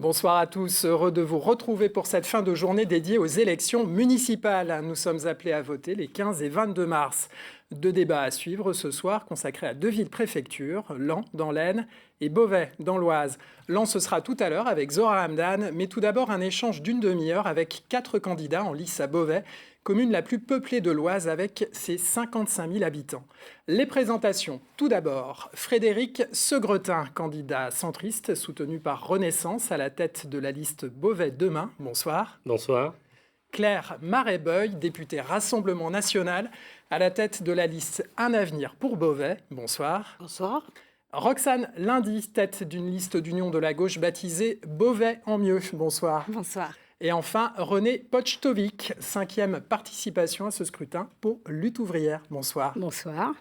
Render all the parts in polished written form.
Bonsoir à tous, heureux de vous retrouver pour cette fin de journée dédiée aux élections municipales. Nous sommes appelés à voter les 15 et 22 mars. Deux débats à suivre ce soir consacrés à deux villes-préfectures, Laon dans l'Aisne et Beauvais dans l'Oise. Laon, ce sera tout à l'heure avec Zora Hamdan, mais tout d'abord un échange d'une demi-heure avec 4 candidats en lice à Beauvais, commune la plus peuplée de l'Oise avec ses 55 000 habitants. Les présentations, tout d'abord, Frédéric Segretin, candidat centriste soutenu par Renaissance à la tête de la liste Beauvais Demain. Bonsoir. Bonsoir. Claire Marais-Beuil, députée Rassemblement National, à la tête de la liste Un avenir pour Beauvais. Bonsoir. Bonsoir. Roxane Lundy, tête d'une liste d'union de la gauche baptisée Beauvais en mieux. Bonsoir. Bonsoir. Et enfin, René Počtovic, 5e participation à ce scrutin pour Lutte ouvrière. Bonsoir. Bonsoir.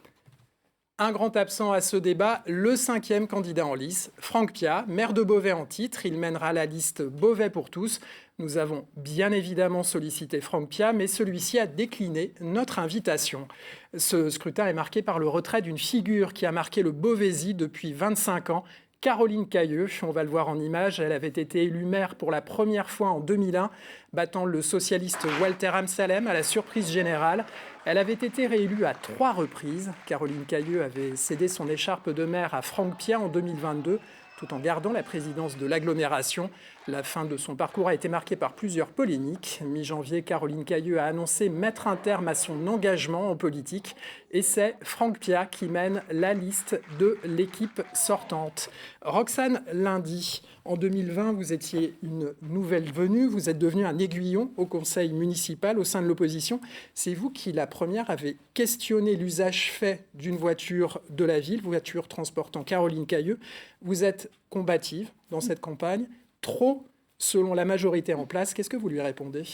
Un grand absent à ce débat, le 5e candidat en lice, Franck Piat, maire de Beauvais en titre. Il mènera la liste Beauvais pour tous. Nous avons bien évidemment sollicité Franck Piat, mais celui-ci a décliné notre invitation. Ce scrutin est marqué par le retrait d'une figure qui a marqué le Beauvaisis depuis 25 ans, Caroline Cayeux. On va le voir en image, elle avait été élue maire pour la première fois en 2001, battant le socialiste Walter Amsalem à la surprise générale. Elle avait été réélue à 3 reprises. Caroline Cayeux avait cédé son écharpe de maire à Franck Piat en 2022, tout en gardant la présidence de l'agglomération. La fin de son parcours a été marquée par plusieurs polémiques. Mi-janvier, Caroline Cayeux a annoncé mettre un terme à son engagement en politique. Et c'est Franck Piat qui mène la liste de l'équipe sortante. Roxane Lundy, en 2020, vous étiez une nouvelle venue. Vous êtes devenue un aiguillon au conseil municipal au sein de l'opposition. C'est vous qui, la première, avez questionné l'usage fait d'une voiture de la ville, voiture transportant Caroline Cayeux. Vous êtes combative dans cette campagne, trop selon la majorité en place. Qu'est-ce que vous lui répondez ?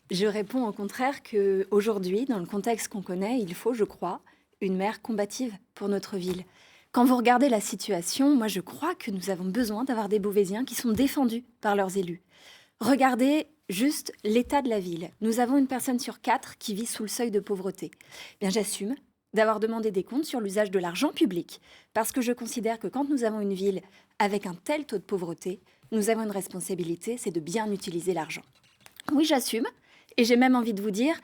Je réponds au contraire qu'aujourd'hui, dans le contexte qu'on connaît, il faut, je crois, une maire combative pour notre ville. Quand vous regardez la situation, moi je crois que nous avons besoin d'avoir des Beauvaisiens qui sont défendus par leurs élus. Regardez juste l'état de la ville. Nous avons une personne sur 4 qui vit sous le seuil de pauvreté. Bien, j'assume d'avoir demandé des comptes sur l'usage de l'argent public, parce que je considère que quand nous avons une ville avec un tel taux de pauvreté, nous avons une responsabilité, c'est de bien utiliser l'argent. Oui, j'assume, et j'ai même envie de vous dire,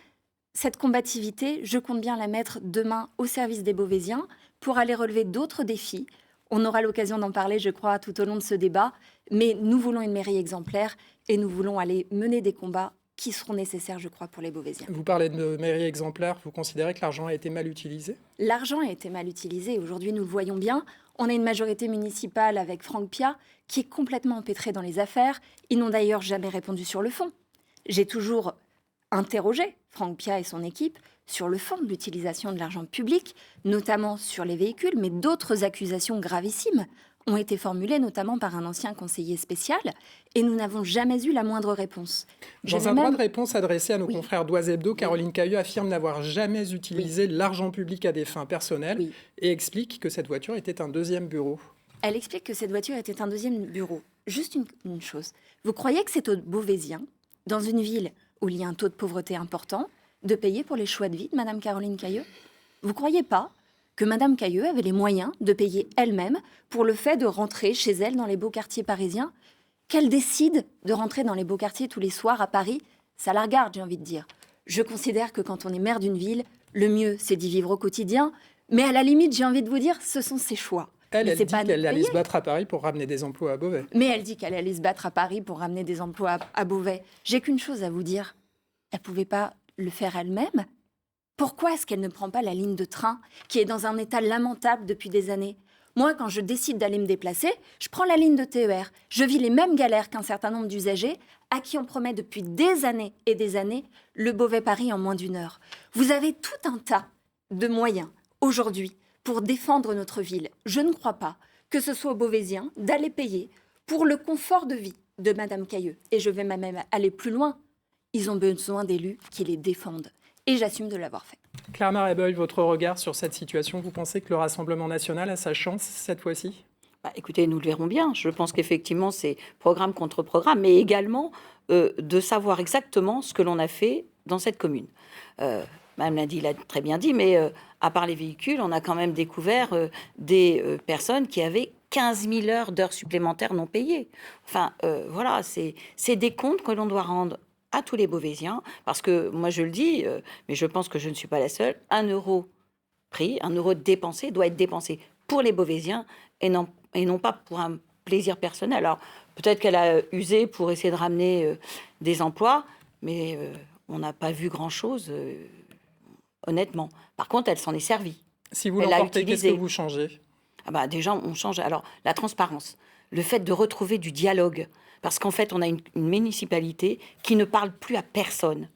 cette combativité, je compte bien la mettre demain au service des Beauvaisiens pour aller relever d'autres défis. On aura l'occasion d'en parler, je crois, tout au long de ce débat, mais nous voulons une mairie exemplaire et nous voulons aller mener des combats qui seront nécessaires, je crois, pour les Beauvaisiens. Vous parlez de mairie exemplaire, vous considérez que l'argent a été mal utilisé ? L'argent a été mal utilisé. Aujourd'hui, nous le voyons bien. On a une majorité municipale avec Franck Piat qui est complètement empêtré dans les affaires. Ils n'ont d'ailleurs jamais répondu sur le fond. J'ai toujours interrogé Franck Piat et son équipe sur le fond de l'utilisation de l'argent public, notamment sur les véhicules, mais d'autres accusations gravissimes ont été formulées, notamment par un ancien conseiller spécial, et nous n'avons jamais eu la moindre réponse. Dans un droit de réponse adressé à nos confrères d'Oise Hebdo, Caroline Cayeux affirme n'avoir jamais utilisé l'argent public à des fins personnelles et explique que cette voiture était un deuxième bureau. Elle explique que cette voiture était un deuxième bureau. Juste une chose, vous croyez que c'est aux Beauvaisiens, dans une ville où il y a un taux de pauvreté important, de payer pour les choix de vie de Madame Caroline Cayeux ? Vous croyez pas que Madame Cayeux avait les moyens de payer elle-même pour le fait de rentrer chez elle dans les beaux quartiers parisiens ? Qu'elle décide de rentrer dans les beaux quartiers tous les soirs à Paris, ça la regarde, j'ai envie de dire. Je considère que quand on est maire d'une ville, le mieux, c'est d'y vivre au quotidien. Mais à la limite, j'ai envie de vous dire, ce sont ses choix. Elle dit qu'elle allait se battre à Paris pour ramener des emplois à Beauvais. Mais elle dit qu'elle allait se battre à Paris pour ramener des emplois à Beauvais. J'ai qu'une chose à vous dire. Elle ne pouvait pas le faire elle-même ? Pourquoi est-ce qu'elle ne prend pas la ligne de train qui est dans un état lamentable depuis des années ? Moi, quand je décide d'aller me déplacer, je prends la ligne de TER. Je vis les mêmes galères qu'un certain nombre d'usagers à qui on promet depuis des années et des années le Beauvais-Paris en moins d'une heure. Vous avez tout un tas de moyens aujourd'hui pour défendre notre ville. Je ne crois pas que ce soit aux Beauvaisiens d'aller payer pour le confort de vie de Madame Cayeux. Et je vais même aller plus loin. Ils ont besoin d'élus qui les défendent. Et j'assume de l'avoir fait. Claire Marais-Beuil, votre regard sur cette situation, vous pensez que le Rassemblement national a sa chance cette fois-ci ? Écoutez, nous le verrons bien. Je pense qu'effectivement, c'est programme contre programme, mais également de savoir exactement ce que l'on a fait dans cette commune. Madame Lundy l'a très bien dit, mais à part les véhicules, on a quand même découvert des personnes qui avaient 15 000 heures d'heures supplémentaires non payées. Enfin, voilà, c'est des comptes que l'on doit rendre à tous les Beauvaisiens, parce que moi je le dis, mais je pense que je ne suis pas la seule, 1 euro pris, 1 euro dépensé doit être dépensé pour les Beauvaisiens et non pas pour un plaisir personnel. Alors peut-être qu'elle a usé pour essayer de ramener des emplois, mais on n'a pas vu grand-chose, honnêtement. Par contre, elle s'en est servie. Si vous Elle l'a l'emportez, qu'est-ce que utilisé. vous changez? Ah bah, déjà, on change. Alors, la transparence, le fait de retrouver du dialogue, parce qu'en fait, on a une municipalité qui ne parle plus à personne,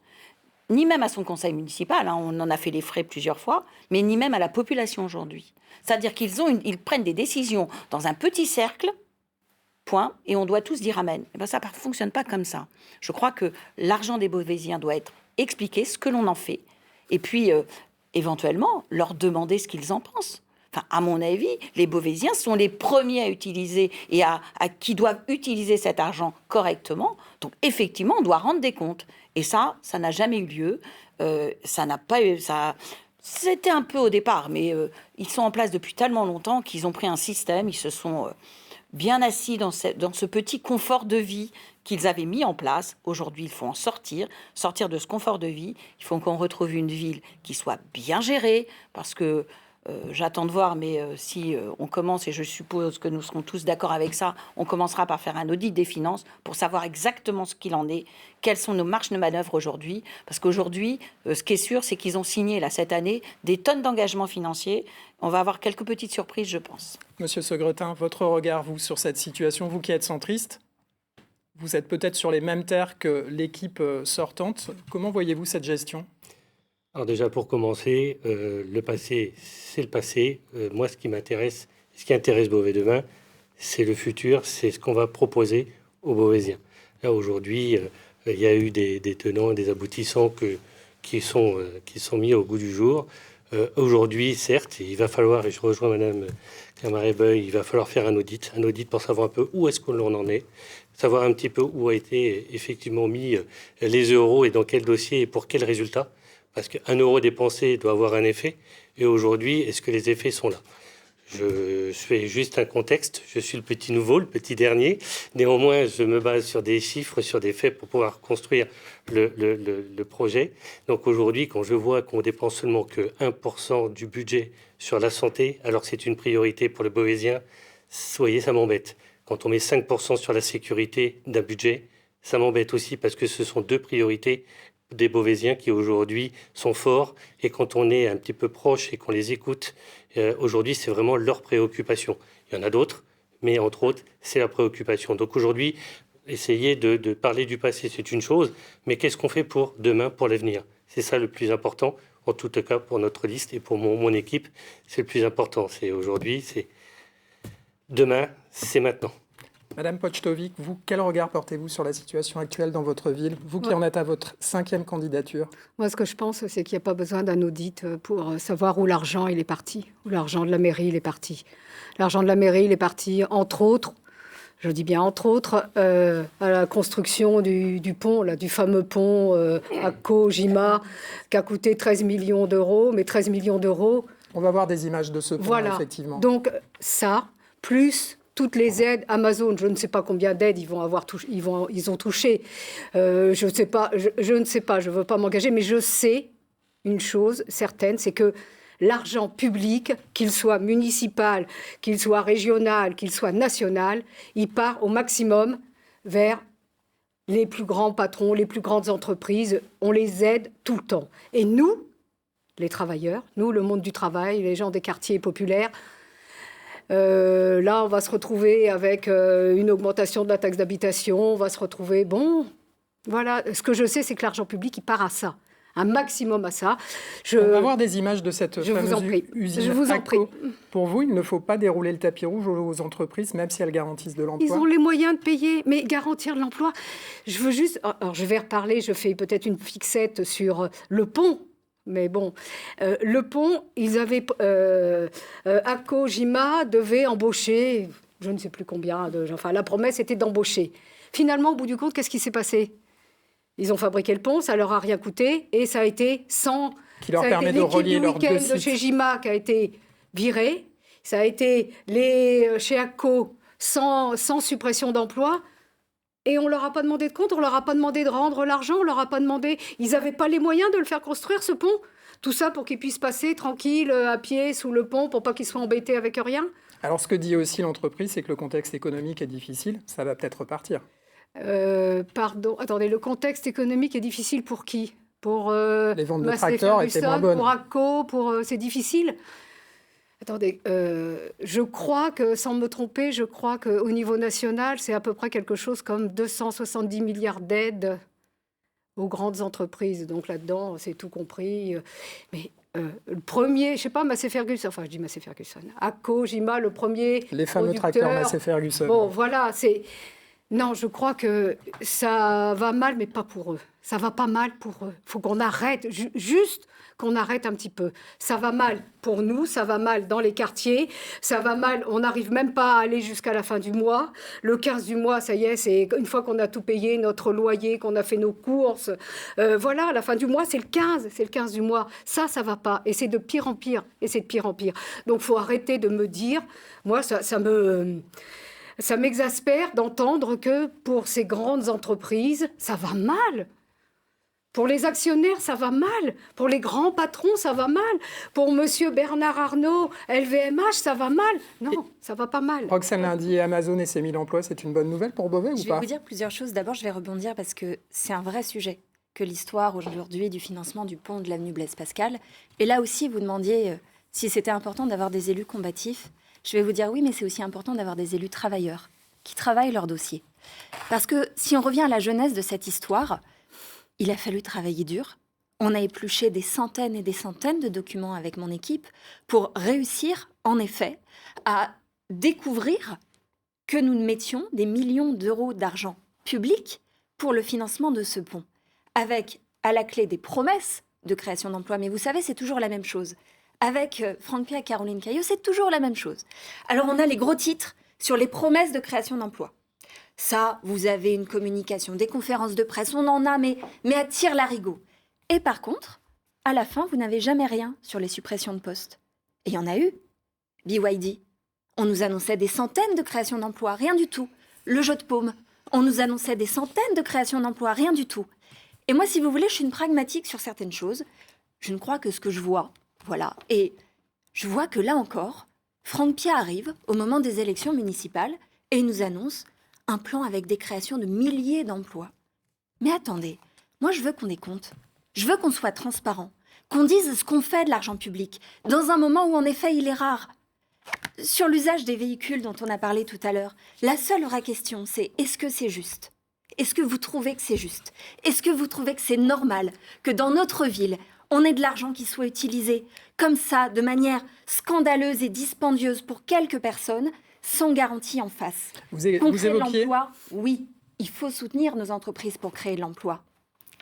ni même à son conseil municipal, hein, on en a fait les frais plusieurs fois, mais ni même à la population aujourd'hui. C'est-à-dire ils prennent des décisions dans un petit cercle, point, et on doit tous dire amen. Et ben, ça ne fonctionne pas comme ça. Je crois que l'argent des Beauvaisiens doit être expliqué, ce que l'on en fait, et puis éventuellement leur demander ce qu'ils en pensent. Enfin, à mon avis, les Beauvaisiens sont les premiers à utiliser et à qui doivent utiliser cet argent correctement. Donc, effectivement, on doit rendre des comptes. Et ça n'a jamais eu lieu. Ça n'a pas eu... C'était un peu au départ, mais ils sont en place depuis tellement longtemps qu'ils ont pris un système. Ils se sont bien assis dans ce petit confort de vie qu'ils avaient mis en place. Aujourd'hui, il faut en sortir de ce confort de vie. Il faut qu'on retrouve une ville qui soit bien gérée, parce que j'attends de voir, mais si on commence, et je suppose que nous serons tous d'accord avec ça, on commencera par faire un audit des finances pour savoir exactement ce qu'il en est, quelles sont nos marges de manœuvre aujourd'hui. Parce qu'aujourd'hui, ce qui est sûr, c'est qu'ils ont signé là, cette année des tonnes d'engagements financiers. On va avoir quelques petites surprises, je pense. Monsieur Segretin, votre regard, vous, sur cette situation, vous qui êtes centriste, vous êtes peut-être sur les mêmes terres que l'équipe sortante. Comment voyez-vous cette gestion ? Alors déjà, pour commencer, le passé, c'est le passé. Moi, ce qui m'intéresse, ce qui intéresse Beauvais demain, c'est le futur, c'est ce qu'on va proposer aux Beauvaisiens. Là, aujourd'hui, il y a eu des tenants et des aboutissants qui sont mis au goût du jour. Aujourd'hui, certes, il va falloir, et je rejoins Madame Camaret-Beuil, il va falloir faire un audit pour savoir un peu où est-ce qu'on en est, savoir un petit peu où a été effectivement mis les euros et dans quel dossier et pour quels résultats. Parce qu'un euro dépensé doit avoir un effet. Et aujourd'hui, est-ce que les effets sont là ? Je fais juste un contexte. Je suis le petit nouveau, le petit dernier. Néanmoins, je me base sur des chiffres, sur des faits pour pouvoir construire le projet. Donc aujourd'hui, quand je vois qu'on dépense seulement que 1% du budget sur la santé, alors que c'est une priorité pour le Beauvaisien, soyez, ça m'embête. Quand on met 5% sur la sécurité d'un budget, ça m'embête aussi parce que ce sont deux priorités des Beauvaisiens qui aujourd'hui sont forts, et quand on est un petit peu proche et qu'on les écoute, aujourd'hui c'est vraiment leur préoccupation. Il y en a d'autres, mais entre autres c'est la préoccupation. Donc aujourd'hui, essayer de parler du passé, c'est une chose, mais qu'est-ce qu'on fait pour demain, pour l'avenir ? C'est ça le plus important, en tout cas pour notre liste et pour mon équipe, c'est le plus important. C'est aujourd'hui, c'est demain, c'est maintenant. Madame Pocztovic, vous, quel regard portez-vous sur la situation actuelle dans votre ville, vous qui en êtes à votre 5e candidature ? Moi, ce que je pense, c'est qu'il n'y a pas besoin d'un audit pour savoir où l'argent il est parti, où l'argent de la mairie il est parti. L'argent de la mairie il est parti, entre autres, je dis bien entre autres, à la construction du pont, là, du fameux pont à Kojima, qui a coûté 13 millions d'euros, mais 13 millions d'euros... On va voir des images de ce pont, voilà. Effectivement. Donc ça, plus... toutes les aides, Amazon, je ne sais pas combien d'aides ils ont touché. Je ne sais pas, je ne veux pas m'engager, mais je sais une chose certaine, c'est que l'argent public, qu'il soit municipal, qu'il soit régional, qu'il soit national, il part au maximum vers les plus grands patrons, les plus grandes entreprises. On les aide tout le temps. Et nous, les travailleurs, nous, le monde du travail, les gens des quartiers populaires, là, on va se retrouver avec une augmentation de la taxe d'habitation. On va se retrouver... Bon, voilà. Ce que je sais, c'est que l'argent public, il part à ça. Un maximum à ça. On va voir des images de cette fameuse usine. Je vous en prie. Pour vous, il ne faut pas dérouler le tapis rouge aux entreprises, même si elles garantissent de l'emploi. Ils ont les moyens de payer, mais garantir l'emploi... Je veux juste... Alors, je vais reparler, je fais peut-être une fixette sur le pont. Mais bon, le pont, ils avaient... Akojima devait embaucher, je ne sais plus combien, enfin la promesse était d'embaucher. Finalement, au bout du compte, qu'est-ce qui s'est passé ? Ils ont fabriqué le pont, ça leur a rien coûté, et ça a été sans... Qui leur permet de relier leurs deux sites. de chez Jima qui a été viré. Ça a été chez ACO sans suppression d'emplois. Et on ne leur a pas demandé de compte, on ne leur a pas demandé de rendre l'argent, on leur a pas demandé... Ils n'avaient pas les moyens de le faire construire, ce pont. Tout ça pour qu'ils puissent passer tranquille, à pied, sous le pont, pour pas qu'ils soient embêtés avec rien. Alors, ce que dit aussi l'entreprise, c'est que le contexte économique est difficile. Ça va peut-être repartir. Pardon, attendez, le contexte économique est difficile pour qui? Pour les ventes de tracteurs étaient moins bonnes. Pour ACO, c'est difficile. Attendez, je crois que, sans me tromper, je crois qu'au niveau national, c'est à peu près quelque chose comme 270 milliards d'aides aux grandes entreprises. Donc là-dedans, c'est tout compris. Mais le premier, je sais pas, Massey Ferguson, enfin je dis Massey Ferguson, ACO, Jima, le premier Les fameux producteur. tracteurs Massey Ferguson. Bon, voilà, c'est... Non, je crois que ça va mal, mais pas pour eux. Ça va pas mal pour eux. Il faut qu'on arrête, juste qu'on arrête un petit peu. Ça va mal pour nous, ça va mal dans les quartiers, ça va mal, on n'arrive même pas à aller jusqu'à la fin du mois. Le 15 du mois, ça y est, c'est une fois qu'on a tout payé, notre loyer, qu'on a fait nos courses. Voilà, à la fin du mois, c'est le 15 du mois. Ça va pas. Et c'est de pire en pire. Et c'est de pire en pire. Donc, il faut arrêter de me dire... Moi, ça m'exaspère d'entendre que pour ces grandes entreprises, ça va mal. Pour les actionnaires, ça va mal. Pour les grands patrons, ça va mal. Pour monsieur Bernard Arnault, LVMH, ça va mal. Non, ça va pas mal. Roxane Lundi, Amazon et ses 1000 emplois, c'est une bonne nouvelle pour Beauvais ou Je vais pas? vous dire plusieurs choses. D'abord, je vais rebondir parce que c'est un vrai sujet que l'histoire aujourd'hui du financement du pont de l'avenue Blaise Pascal. Et là aussi, vous demandiez si c'était important d'avoir des élus combatifs. Je vais vous dire oui, mais c'est aussi important d'avoir des élus travailleurs qui travaillent leur dossier. Parce que si on revient à la genèse de cette histoire, il a fallu travailler dur. On a épluché des centaines et des centaines de documents avec mon équipe pour réussir, en effet, à découvrir que nous mettions des millions d'euros d'argent public pour le financement de ce pont, avec à la clé des promesses de création d'emplois. Mais vous savez, c'est toujours la même chose. Avec Franck Pia et Caroline Caillot, c'est toujours la même chose. Alors, on a les gros titres sur les promesses de création d'emplois. Ça, vous avez une communication, des conférences de presse, on en a, mais à tire-larigot. Et par contre, à la fin, vous n'avez jamais rien sur les suppressions de postes. Et il y en a eu. BYD, on nous annonçait des centaines de créations d'emplois, rien du tout. Le jeu de paume, on nous annonçait des centaines de créations d'emplois, rien du tout. Et moi, si vous voulez, je suis une pragmatique sur certaines choses. Je ne crois que ce que je vois, voilà. Et je vois que là encore, Franck Pia arrive au moment des élections municipales et il nous annonce un plan avec des créations de milliers d'emplois. Mais attendez, moi je veux qu'on ait compte. Je veux qu'on soit transparent, qu'on dise ce qu'on fait de l'argent public, dans un moment où en effet il est rare. Sur l'usage des véhicules dont on a parlé tout à l'heure, la seule vraie question c'est est-ce que c'est juste ? Est-ce que vous trouvez que c'est juste ? Est-ce que vous trouvez que c'est normal que dans notre ville, on ait de l'argent qui soit utilisé comme ça, de manière scandaleuse et dispendieuse pour quelques personnes, sans garantie en face. Vous évoquiez l'emploi, oui, il faut soutenir nos entreprises pour créer de l'emploi.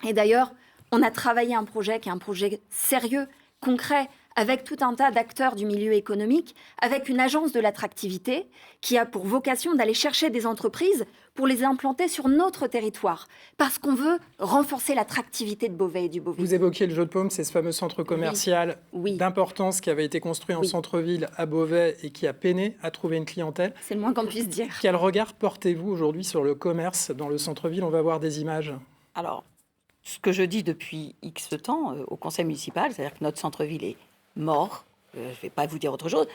Et d'ailleurs, on a travaillé un projet qui est un projet sérieux, concret, avec tout un tas d'acteurs du milieu économique, avec une agence de l'attractivité qui a pour vocation d'aller chercher des entreprises pour les implanter sur notre territoire, parce qu'on veut renforcer l'attractivité de Beauvais et du Beauvais. Vous évoquiez le jeu de paume, c'est ce fameux centre commercial d'importance qui avait été construit en centre-ville à Beauvais et qui a peiné à trouver une clientèle. C'est le moins qu'on puisse dire. Quel regard portez-vous aujourd'hui sur le commerce dans le centre-ville? On va voir des images. Alors, ce que je dis depuis X temps au conseil municipal, c'est-à-dire que notre centre-ville est mort, je ne vais pas vous dire autre chose.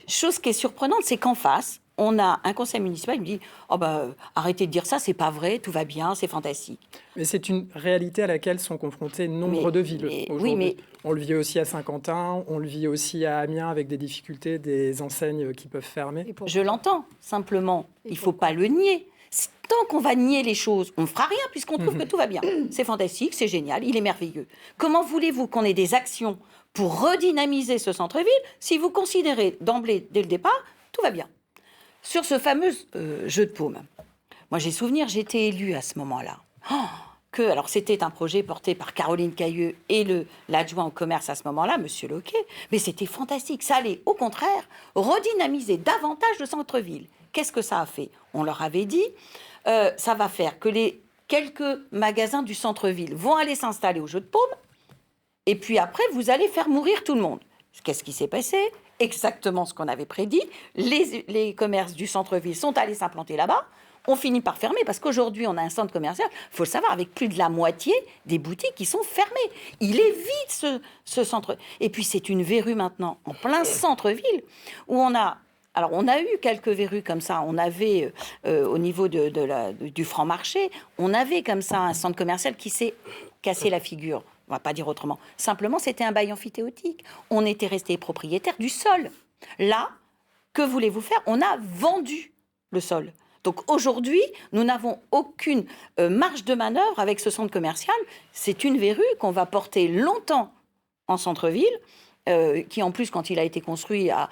Chose qui est surprenante, c'est qu'en face, on a un conseil municipal qui me dit « Oh ben, arrêtez de dire ça, c'est pas vrai, tout va bien, c'est fantastique. » Mais c'est une réalité à laquelle sont confrontées nombre de villes aujourd'hui. Oui, on le vit aussi à Saint-Quentin, on le vit aussi à Amiens avec des difficultés, des enseignes qui peuvent fermer. Je l'entends, simplement, il ne faut pas le nier. Tant qu'on va nier les choses, on ne fera rien puisqu'on trouve que tout va bien. C'est fantastique, c'est génial, il est merveilleux. Comment voulez-vous qu'on ait des actions pour redynamiser ce centre-ville si vous considérez d'emblée, dès le départ, tout va bien? Sur ce fameux jeu de paume, moi j'ai souvenir, j'étais élue à ce moment-là. Alors c'était un projet porté par Caroline Cailleux et l'adjoint au commerce à ce moment-là, Monsieur Loquet, mais c'était fantastique. Ça allait au contraire redynamiser davantage le centre-ville. Qu'est-ce que ça a fait? On leur avait dit, ça va faire que les quelques magasins du centre-ville vont aller s'installer au jeu de paume, et puis après, vous allez faire mourir tout le monde. Qu'est-ce qui s'est passé? exactement ce qu'on avait prédit. Les commerces du centre-ville sont allés s'implanter là-bas. On finit par fermer parce qu'aujourd'hui, on a un centre commercial, il faut le savoir, avec plus de la moitié des boutiques qui sont fermées. Il est vide, ce centre. Et puis, c'est une verrue maintenant, en plein centre-ville, où on a eu quelques verrues comme ça. On avait, au niveau du franc-marché, on avait comme ça un centre commercial qui s'est cassé la figure. On ne va pas dire autrement. Simplement, c'était un bail amphithéotique. On était resté propriétaire du sol. Là, que voulez-vous faire? On a vendu le sol. Donc aujourd'hui, nous n'avons aucune marge de manœuvre avec ce centre commercial. C'est une verrue qu'on va porter longtemps en centre-ville, qui en plus, quand il a été construit, a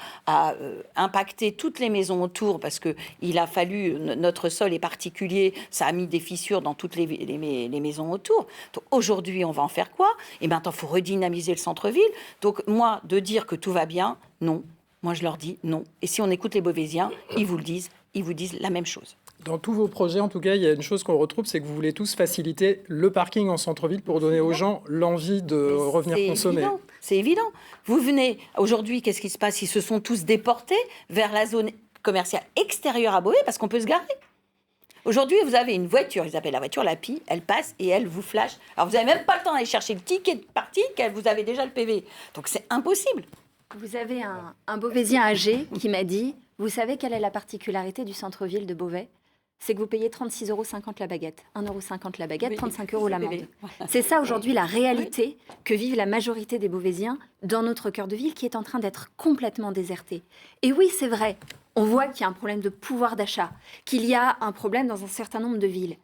impacté toutes les maisons autour parce qu'il a fallu, notre sol est particulier, ça a mis des fissures dans toutes les maisons autour. Donc aujourd'hui, on va en faire quoi? Et maintenant, il faut redynamiser le centre-ville. Donc moi, de dire que tout va bien, non. Moi, je leur dis non. Et si on écoute les Beauvaisiens, ils vous disent la même chose. Dans tous vos projets, en tout cas, il y a une chose qu'on retrouve, c'est que vous voulez tous faciliter le parking en centre-ville pour donner aux gens l'envie de revenir consommer. C'est évident. Vous venez, aujourd'hui, qu'est-ce qui se passe? Ils se sont tous déportés vers la zone commerciale extérieure à Beauvais parce qu'on peut se garer. Aujourd'hui, vous avez une voiture, ils appellent la voiture la PI, elle passe et elle vous flash. Alors, vous n'avez même pas le temps d'aller chercher le ticket de parking, vous avez déjà le PV. Donc, c'est impossible. Vous avez un Beauvaisien âgé qui m'a dit, vous savez quelle est la particularité du centre-ville de Beauvais? C'est que vous payez 36,50 € la baguette. 1,50 € la baguette, 35 € l'amende. C'est ça aujourd'hui la réalité que vivent la majorité des Beauvaisiens dans notre cœur de ville qui est en train d'être complètement déserté. Et oui, c'est vrai, on voit qu'il y a un problème de pouvoir d'achat, qu'il y a un problème dans un certain nombre de villes.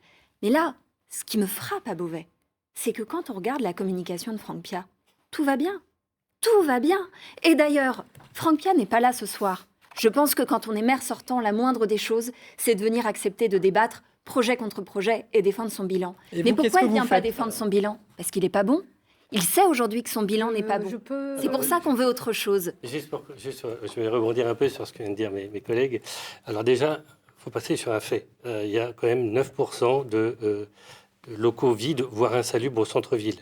Mais là, ce qui me frappe à Beauvais, c'est que quand on regarde la communication de Franck Piat, tout va bien. Tout va bien. Et d'ailleurs, Franck Piat n'est pas là ce soir. Je pense que quand on est maire sortant, la moindre des choses, c'est de venir accepter de débattre projet contre projet et défendre son bilan. Et mais vous, pourquoi il ne vient pas faites défendre son bilan? Parce qu'il n'est pas bon. Il sait aujourd'hui que son bilan n'est pas bon. C'est pour ça qu'on veut autre chose. Je vais rebondir un peu sur ce que viennent de dire mes collègues. Alors déjà, il faut passer sur un fait. Il y a quand même 9% de locaux vides, voire insalubres au centre-ville.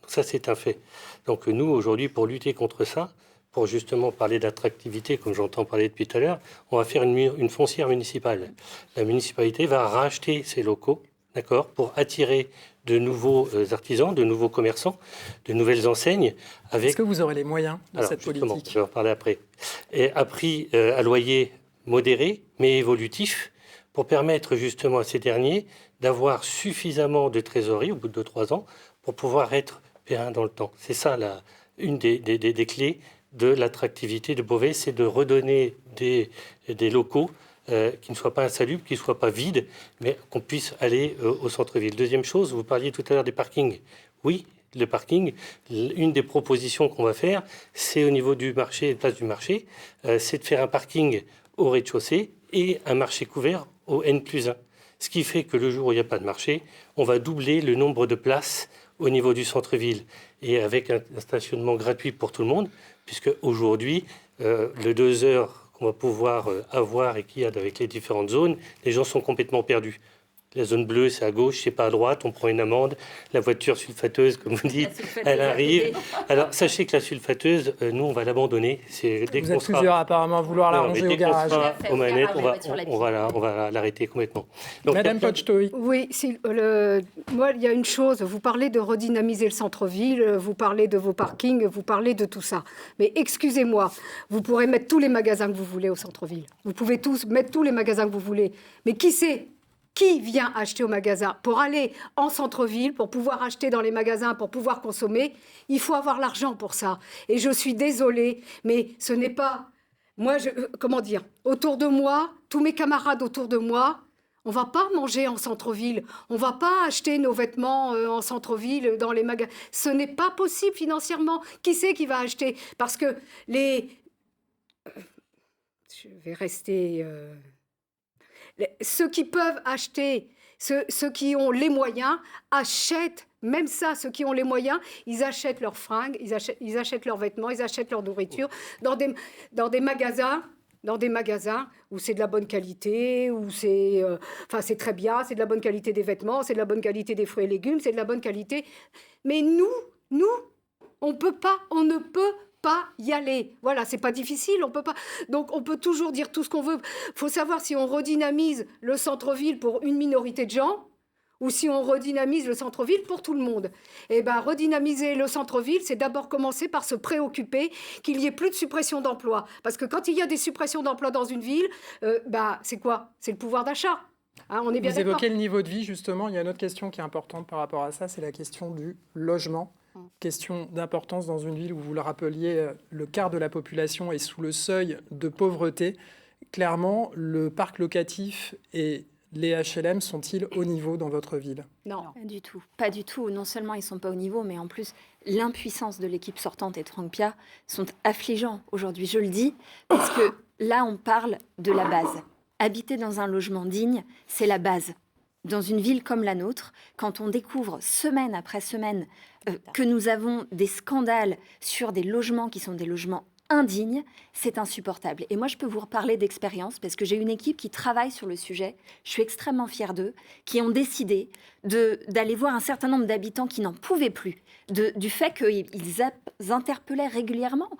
Ça, c'est un fait. Donc nous, aujourd'hui, pour lutter contre ça, pour justement parler d'attractivité, comme j'entends parler depuis tout à l'heure, on va faire une foncière municipale. La municipalité va racheter ces locaux, d'accord, pour attirer de nouveaux artisans, de nouveaux commerçants, de nouvelles enseignes. Est-ce que vous aurez les moyens de cette politique? Je vais en parler après. Et à prix à loyer modéré, mais évolutif, pour permettre justement à ces derniers d'avoir suffisamment de trésorerie au bout de 2-3 ans pour pouvoir être périn dans le temps. C'est ça une des clés de l'attractivité de Beauvais, c'est de redonner des locaux qui ne soient pas insalubres, qui ne soient pas vides, mais qu'on puisse aller au centre-ville. Deuxième chose, vous parliez tout à l'heure des parkings. Oui, le parking, une des propositions qu'on va faire, c'est au niveau du marché, place du marché, c'est de faire un parking au rez-de-chaussée et un marché couvert au N+1. Ce qui fait que le jour où il n'y a pas de marché, on va doubler le nombre de places au niveau du centre-ville et avec un stationnement gratuit pour tout le monde, puisque aujourd'hui, le 2 heures qu'on va pouvoir avoir et qu'il y a avec les différentes zones, les gens sont complètement perdus. La zone bleue, c'est à gauche, c'est pas à droite, on prend une amende. La voiture sulfateuse, comme vous dites, elle arrive. Alors, sachez que la sulfateuse, nous, on va l'abandonner. Vous êtes plusieurs apparemment à vouloir la ranger au garage. Aux manettes, on va l'arrêter complètement. Donc, Madame Pochtoy. Oui, moi, il y a une chose. Vous parlez de redynamiser le centre-ville, vous parlez de vos parkings, vous parlez de tout ça. Mais excusez-moi, vous pourrez mettre tous les magasins que vous voulez au centre-ville. Vous pouvez tous mettre tous les magasins que vous voulez. Mais qui vient acheter au magasin? Pour aller en centre-ville, pour pouvoir acheter dans les magasins, pour pouvoir consommer, il faut avoir l'argent pour ça. Et je suis désolée, mais ce n'est pas... Moi, comment dire? Autour de moi, tous mes camarades autour de moi, on ne va pas manger en centre-ville. On ne va pas acheter nos vêtements en centre-ville, dans les magasins. Ce n'est pas possible financièrement. Qui c'est qui va acheter? Parce que je vais rester... Ceux qui peuvent acheter, ceux qui ont les moyens, achètent. Même ça, ceux qui ont les moyens, ils achètent leurs fringues, ils achètent leurs vêtements, ils achètent leur nourriture dans des magasins où c'est de la bonne qualité, où c'est très bien, c'est de la bonne qualité des vêtements, c'est de la bonne qualité des fruits et légumes, c'est de la bonne qualité. Mais nous, on ne peut pas y aller. Voilà, c'est pas difficile, on peut pas. Donc on peut toujours dire tout ce qu'on veut. Faut savoir si on redynamise le centre-ville pour une minorité de gens ou si on redynamise le centre-ville pour tout le monde. Eh bien, redynamiser le centre-ville, c'est d'abord commencer par se préoccuper qu'il n'y ait plus de suppression d'emplois. Parce que quand il y a des suppressions d'emplois dans une ville, c'est quoi? C'est le pouvoir d'achat. Hein, on est bien Vous d'accord. évoquez le niveau de vie, justement. Il y a une autre question qui est importante par rapport à ça, c'est la question du logement. Question d'importance dans une ville où, vous le rappeliez, le quart de la population est sous le seuil de pauvreté. Clairement, le parc locatif et les HLM sont-ils au niveau dans votre ville? Non. Pas du tout. Pas du tout. Non seulement ils ne sont pas au niveau, mais en plus, l'impuissance de l'équipe sortante et de Franck Pia sont affligeants aujourd'hui. Je le dis parce que là, on parle de la base. Habiter dans un logement digne, c'est la base. Dans une ville comme la nôtre, quand on découvre semaine après semaine que nous avons des scandales sur des logements qui sont des logements indignes, c'est insupportable. Et moi, je peux vous reparler d'expérience parce que j'ai une équipe qui travaille sur le sujet. Je suis extrêmement fière d'eux, qui ont décidé d'aller voir un certain nombre d'habitants qui n'en pouvaient plus, du fait qu'ils interpellaient régulièrement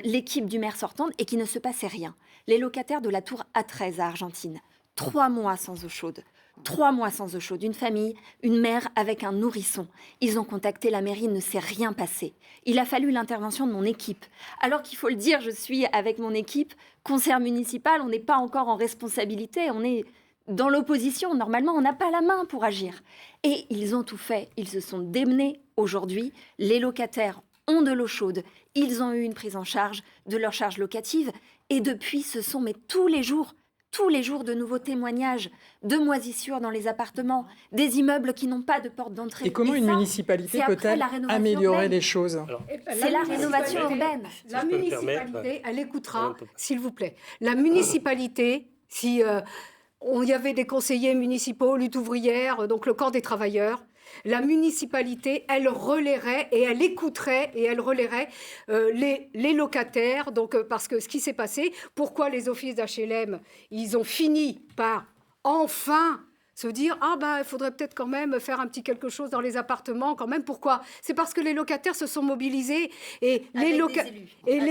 l'équipe du maire sortante et qu'il ne se passait rien. Les locataires de la tour A13 à Argentine, 3 mois sans eau chaude. 3 mois sans eau chaude, une famille, une mère avec un nourrisson. Ils ont contacté la mairie, il ne s'est rien passé. Il a fallu l'intervention de mon équipe. Alors qu'il faut le dire, je suis avec mon équipe, conseillère municipale, on n'est pas encore en responsabilité, on est dans l'opposition. Normalement, on n'a pas la main pour agir. Et ils ont tout fait, ils se sont démenés aujourd'hui. Les locataires ont de l'eau chaude, ils ont eu une prise en charge de leurs charges locatives. Et depuis, ce sont, mais tous les jours, de nouveaux témoignages de moisissures dans les appartements, des immeubles qui n'ont pas de porte d'entrée. Et comment une municipalité peut-elle améliorer les choses? C'est la rénovation urbaine. La municipalité, elle écoutera, s'il vous plaît. La municipalité, si il y avait des conseillers municipaux, lutte ouvrière, donc le corps des travailleurs, la municipalité, elle relayerait et elle écouterait et elle relayerait les locataires. Donc, parce que ce qui s'est passé, pourquoi les offices d'HLM, ils ont fini par enfin se dire il faudrait peut-être quand même faire un petit quelque chose dans les appartements quand même. Pourquoi? C'est parce que les locataires se sont mobilisés et les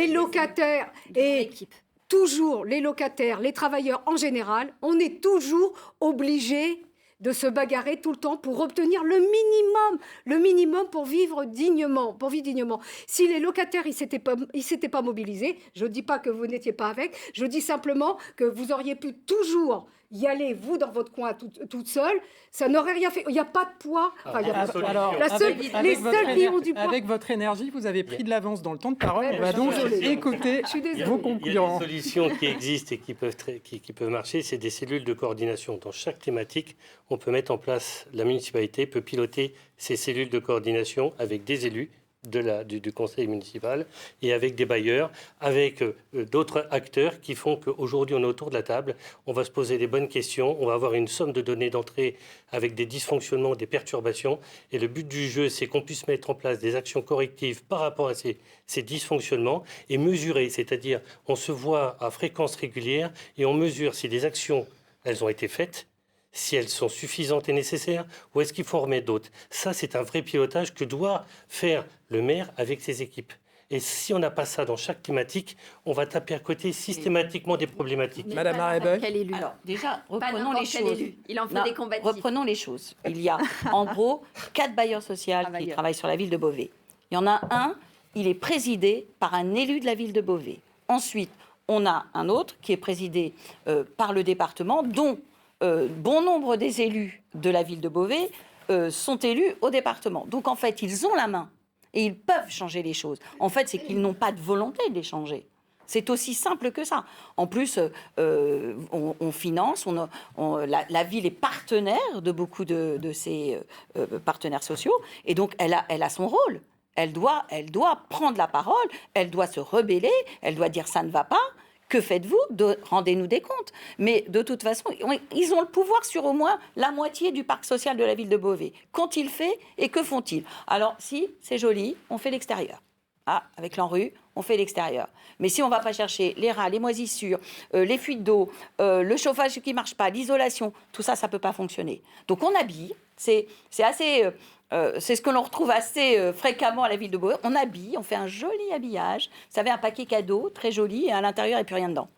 locataires et toujours les locataires, les travailleurs en général, on est toujours obligés de se bagarrer tout le temps pour obtenir le minimum pour vivre dignement, Si les locataires, ils s'étaient pas mobilisés, je dis pas que vous n'étiez pas avec, je dis simplement que vous auriez pu toujours y aller, vous, dans votre coin, toute seule, ça n'aurait rien fait. Il n'y a pas de poids. Les seuls qui ont du poids. Avec votre énergie, vous avez pris de l'avance dans le temps de parole. On va donc écouter vos concurrents. Il y a des solutions qui existent et qui peuvent marcher, c'est des cellules de coordination. Dans chaque thématique, on peut mettre en place, la municipalité peut piloter ces cellules de coordination avec des élus du conseil municipal et avec des bailleurs, avec d'autres acteurs qui font qu'aujourd'hui on est autour de la table, on va se poser les bonnes questions, on va avoir une somme de données d'entrée avec des dysfonctionnements, des perturbations, et le but du jeu, c'est qu'on puisse mettre en place des actions correctives par rapport à ces dysfonctionnements et mesurer, c'est-à-dire on se voit à fréquence régulière et on mesure si les actions, elles ont été faites, si elles sont suffisantes et nécessaires, ou est-ce qu'il faut en remettre d'autres? Ça, c'est un vrai pilotage que doit faire le maire avec ses équipes. Et si on n'a pas ça dans chaque thématique, on va taper à côté systématiquement des problématiques. Madame Arebel. Alors, déjà, reprenons les choses. Il en faut des combatifs. Reprenons les choses. Il y a, en gros, 4 bailleurs sociaux qui travaillent sur la ville de Beauvais. Il y en a un, il est présidé par un élu de la ville de Beauvais. Ensuite, on a un autre qui est présidé par le département, dont bon nombre des élus de la ville de Beauvais sont élus au département. Donc, en fait, ils ont la main et ils peuvent changer les choses. En fait, c'est qu'ils n'ont pas de volonté de les changer. C'est aussi simple que ça. En plus, on finance, la ville est partenaire de beaucoup de ces partenaires sociaux, et donc elle a son rôle. Elle doit prendre la parole, elle doit se rebeller, elle doit dire ça ne va pas. Que faites-vous? Rendez-nous des comptes. Mais de toute façon, ils ont le pouvoir sur au moins la moitié du parc social de la ville de Beauvais. Qu'ont-ils fait et que font-ils? Alors, si, c'est joli, on fait l'extérieur. Avec l'ANRU, on fait l'extérieur. Mais si on ne va pas chercher les rats, les moisissures, les fuites d'eau, le chauffage qui ne marche pas, l'isolation, tout ça, ça ne peut pas fonctionner. Donc, on habille. C'est assez C'est ce que l'on retrouve assez fréquemment à la ville de Beauvais. On habille, on fait un joli habillage. Vous savez, un paquet cadeau, très joli, et à l'intérieur, il n'y a plus rien dedans.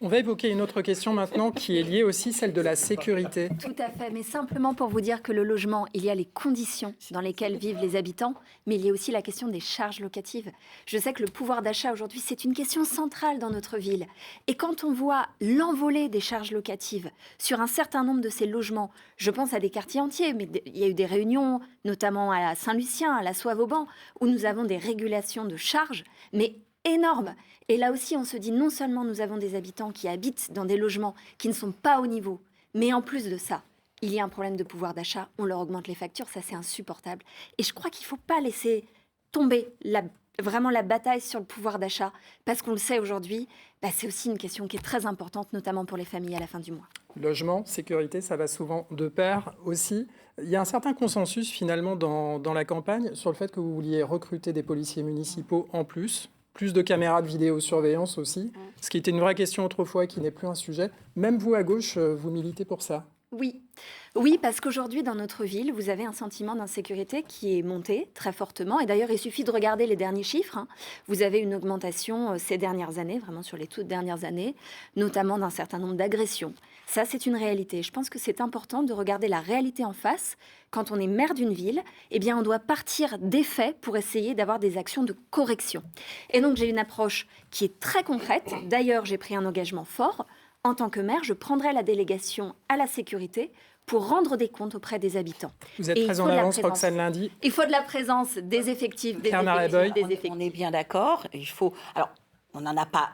On va évoquer une autre question maintenant qui est liée aussi, celle de la sécurité. Tout à fait, mais simplement pour vous dire que le logement, il y a les conditions dans lesquelles vivent les habitants, mais il y a aussi la question des charges locatives. Je sais que le pouvoir d'achat aujourd'hui, c'est une question centrale dans notre ville. Et quand on voit l'envolée des charges locatives sur un certain nombre de ces logements, je pense à des quartiers entiers, mais il y a eu des réunions, notamment à Saint-Lucien, à la Soie-Vauban, où nous avons des régulations de charges, mais énorme. Et là aussi, on se dit non seulement nous avons des habitants qui habitent dans des logements qui ne sont pas au niveau, mais en plus de ça, il y a un problème de pouvoir d'achat, on leur augmente les factures, ça c'est insupportable. Et je crois qu'il ne faut pas laisser tomber vraiment la bataille sur le pouvoir d'achat, parce qu'on le sait aujourd'hui, c'est aussi une question qui est très importante, notamment pour les familles à la fin du mois. Logement, sécurité, ça va souvent de pair aussi. Il y a un certain consensus finalement dans la campagne sur le fait que vous vouliez recruter des policiers municipaux en plus de caméras de vidéosurveillance aussi, ce qui était une vraie question autrefois et qui n'est plus un sujet. Même vous, à gauche, vous militez pour ça. Oui, parce qu'aujourd'hui, dans notre ville, vous avez un sentiment d'insécurité qui est monté très fortement. Et d'ailleurs, il suffit de regarder les derniers chiffres. Vous avez une augmentation ces dernières années, vraiment sur les toutes dernières années, notamment d'un certain nombre d'agressions. Ça, c'est une réalité. Je pense que c'est important de regarder la réalité en face. Quand on est maire d'une ville, on doit partir des faits pour essayer d'avoir des actions de correction. Et donc, j'ai une approche qui est très concrète. D'ailleurs, j'ai pris un engagement fort. En tant que maire, je prendrai la délégation à la sécurité pour rendre des comptes auprès des habitants. Vous êtes très en avance, Roxane Lundy. Il faut de la présence des effectifs, On est bien d'accord. Il faut. Alors, on n'en a pas.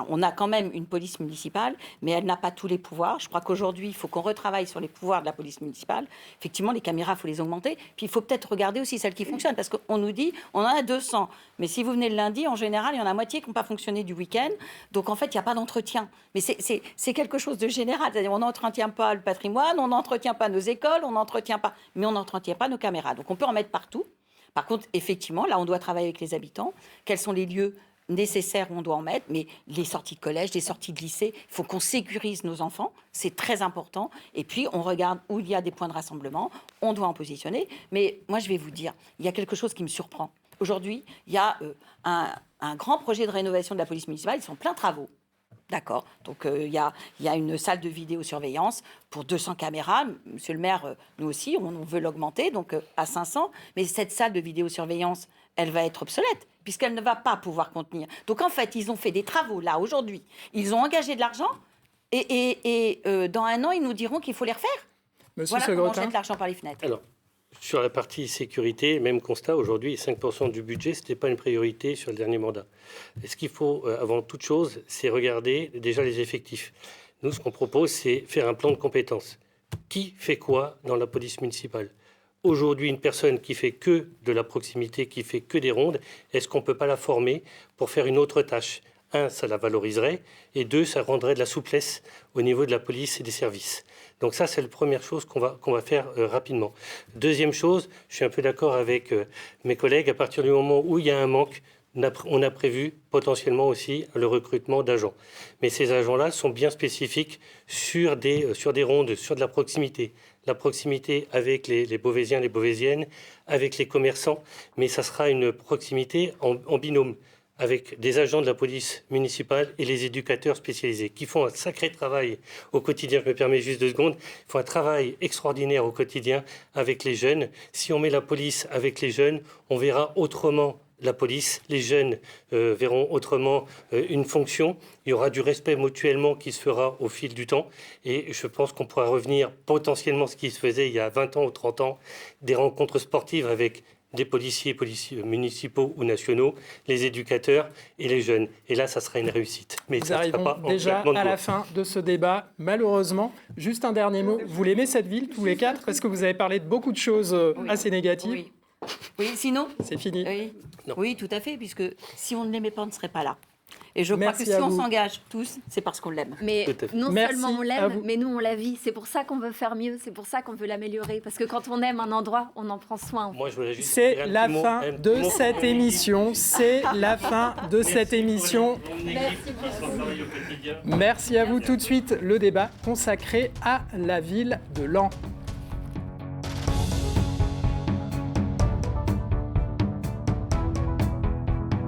On a quand même une police municipale, mais elle n'a pas tous les pouvoirs. Je crois qu'aujourd'hui, il faut qu'on retravaille sur les pouvoirs de la police municipale. Effectivement, les caméras, il faut les augmenter. Puis il faut peut-être regarder aussi celles qui fonctionnent, parce qu'on nous dit, on en a 200. Mais si vous venez le lundi, en général, il y en a moitié qui n'ont pas fonctionné du week-end. Donc en fait, il n'y a pas d'entretien. Mais c'est quelque chose de général. C'est-à-dire, on n'entretient pas le patrimoine, on n'entretient pas nos écoles, on n'entretient pas nos caméras. Donc on peut en mettre partout. Par contre, effectivement, là, on doit travailler avec les habitants. Quels sont les lieux nécessaires où on doit en mettre, mais les sorties de collège, les sorties de lycée, il faut qu'on sécurise nos enfants, c'est très important. Et puis, on regarde où il y a des points de rassemblement, on doit en positionner. Mais moi, je vais vous dire, il y a quelque chose qui me surprend. Aujourd'hui, il y a un grand projet de rénovation de la police municipale, ils sont plein travaux. D'accord. Donc, il y a une salle de vidéosurveillance pour 200 caméras. Monsieur le maire, nous aussi, on veut l'augmenter, donc à 500. Mais cette salle de vidéosurveillance, elle va être obsolète, puisqu'elle ne va pas pouvoir contenir. Donc, en fait, ils ont fait des travaux, là, aujourd'hui. Ils ont engagé de l'argent, et dans un an, ils nous diront qu'il faut les refaire. Monsieur voilà comment on jette l'argent par les fenêtres. Alors, sur la partie sécurité, même constat, aujourd'hui, 5% du budget, ce n'était pas une priorité sur le dernier mandat. Et ce qu'il faut, avant toute chose, c'est regarder déjà les effectifs. Nous, ce qu'on propose, c'est faire un plan de compétences. Qui fait quoi dans la police municipale ? Aujourd'hui, une personne qui fait que de la proximité, qui fait que des rondes, est-ce qu'on ne peut pas la former pour faire une autre tâche ? Un, ça la valoriserait, et deux, ça rendrait de la souplesse au niveau de la police et des services. Donc ça, c'est la première chose qu'on va faire rapidement. Deuxième chose, je suis un peu d'accord avec mes collègues, à partir du moment où il y a un manque, on a prévu potentiellement aussi le recrutement d'agents. Mais ces agents-là sont bien spécifiques sur des rondes, sur de la proximité. La proximité avec les Beauvaisiens, les Beauvaisiennes, avec les commerçants, mais ça sera une proximité en binôme avec des agents de la police municipale et les éducateurs spécialisés qui font un sacré travail au quotidien. Je me permets juste 2 secondes. Ils font un travail extraordinaire au quotidien avec les jeunes. Si on met la police avec les jeunes, on verra autrement la police. Les jeunes verront autrement une fonction. Il y aura du respect mutuellement qui se fera au fil du temps. Et je pense qu'on pourra revenir potentiellement à ce qui se faisait il y a 20 ans ou 30 ans, des rencontres sportives avec des policiers municipaux ou nationaux, les éducateurs et les jeunes. Et là, ça sera une réussite. Mais nous arrivons déjà à la fin de ce débat, malheureusement. Juste un dernier mot. Vous l'aimez cette ville, tous les quatre, parce que vous avez parlé de beaucoup de choses assez négatives. Oui, sinon c'est fini. Oui, tout à fait, puisque si on ne l'aimait pas, on ne serait pas là. Et je crois que si on s'engage tous, c'est parce qu'on l'aime. Mais non seulement on l'aime, mais nous on la vit. C'est pour ça qu'on veut faire mieux, c'est pour ça qu'on veut l'améliorer. Parce que quand on aime un endroit, on en prend soin. C'est la fin de cette émission. C'est la fin de cette émission. Merci à vous. Tout de suite, le débat consacré à la ville de Laon.